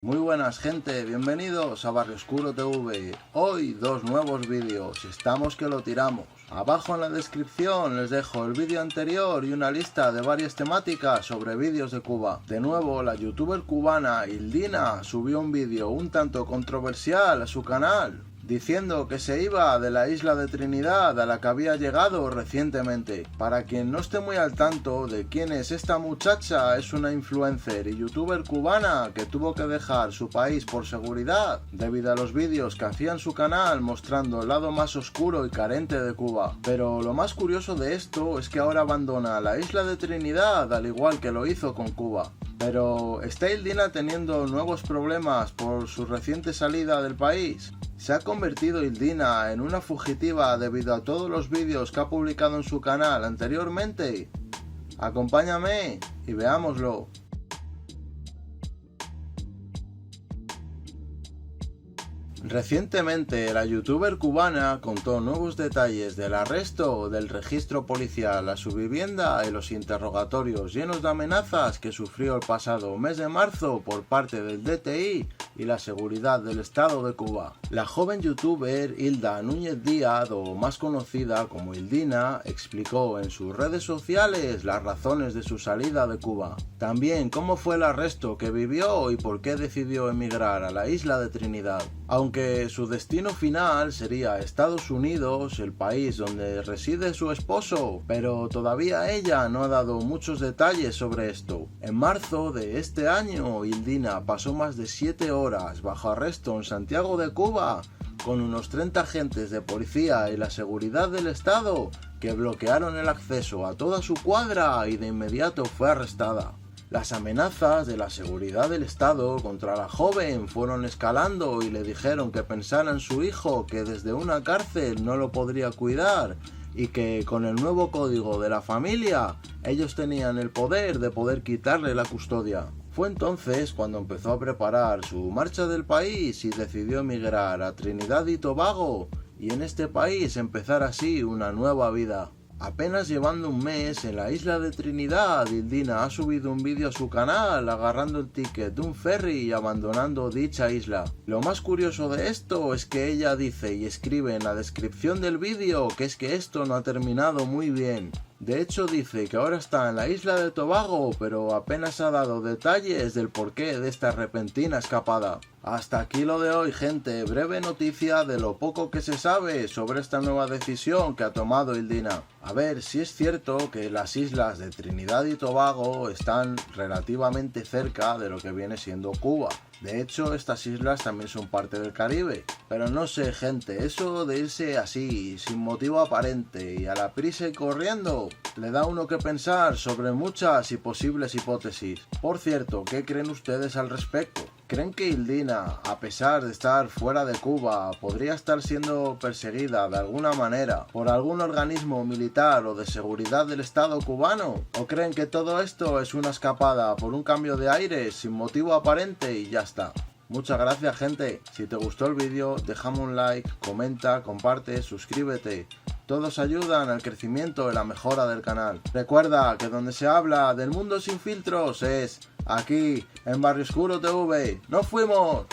Muy buenas gente, bienvenidos a Barrio Oscuro TV. Hoy dos nuevos vídeos, estamos que lo tiramos. Abajo en la descripción les dejo el vídeo anterior y una lista de varias temáticas sobre vídeos de Cuba. De nuevo, la youtuber cubana Ildina subió un vídeo un tanto controversial a su canal, diciendo que se iba de la isla de Trinidad a la que había llegado recientemente. Para quien no esté muy al tanto de quién es esta muchacha, es una influencer y youtuber cubana que tuvo que dejar su país por seguridad debido a los vídeos que hacía en su canal mostrando el lado más oscuro y carente de Cuba. Pero lo más curioso de esto es que ahora abandona la isla de Trinidad al igual que lo hizo con Cuba. Pero ¿está Ildina teniendo nuevos problemas por su reciente salida del país? ¿Se ha convertido Ildina en una fugitiva debido a todos los vídeos que ha publicado en su canal anteriormente? Acompáñame y veámoslo. Recientemente, la youtuber cubana contó nuevos detalles del arresto del registro policial a su vivienda y los interrogatorios llenos de amenazas que sufrió el pasado mes de marzo por parte del DTI y la seguridad del Estado de Cuba. La joven youtuber Hilda Núñez Díaz, o más conocida como Ildina, explicó en sus redes sociales las razones de su salida de Cuba. También cómo fue el arresto que vivió y por qué decidió emigrar a la isla de Trinidad. Aunque su destino final sería Estados Unidos, el país donde reside su esposo, pero todavía ella no ha dado muchos detalles sobre esto. En marzo de este año, Ildina pasó más de 7 horas bajo arresto en Santiago de Cuba, con unos 30 agentes de policía y la seguridad del Estado que bloquearon el acceso a toda su cuadra y de inmediato fue arrestada. Las amenazas de la seguridad del Estado contra la joven fueron escalando y le dijeron que pensara en su hijo, que desde una cárcel no lo podría cuidar y que con el nuevo código de la familia ellos tenían el poder de poder quitarle la custodia. Fue entonces cuando empezó a preparar su marcha del país y decidió emigrar a Trinidad y Tobago y en este país empezar así una nueva vida. Apenas llevando un mes en la isla de Trinidad, Ildina ha subido un vídeo a su canal agarrando el ticket de un ferry y abandonando dicha isla. Lo más curioso de esto es que ella dice y escribe en la descripción del vídeo que es que esto no ha terminado muy bien. De hecho dice que ahora está en la isla de Tobago, pero apenas ha dado detalles del porqué de esta repentina escapada. Hasta aquí lo de hoy, gente, breve noticia de lo poco que se sabe sobre esta nueva decisión que ha tomado Ildina. A ver, si es cierto que las islas de Trinidad y Tobago están relativamente cerca de lo que viene siendo Cuba. De hecho, estas islas también son parte del Caribe. Pero no sé, gente, eso de irse así, sin motivo aparente y a la prisa y corriendo, le da a uno que pensar sobre muchas y posibles hipótesis. Por cierto, ¿qué creen ustedes al respecto? ¿Creen que Ildina, a pesar de estar fuera de Cuba, podría estar siendo perseguida de alguna manera por algún organismo militar o de seguridad del Estado cubano? ¿O creen que todo esto es una escapada por un cambio de aire sin motivo aparente y ya está? Muchas gracias, gente. Si te gustó el vídeo, déjame un like, comenta, comparte, suscríbete. Todos ayudan al crecimiento y la mejora del canal. Recuerda que donde se habla del mundo sin filtros es aquí, en Barrio Oscuro TV. ¡Nos fuimos!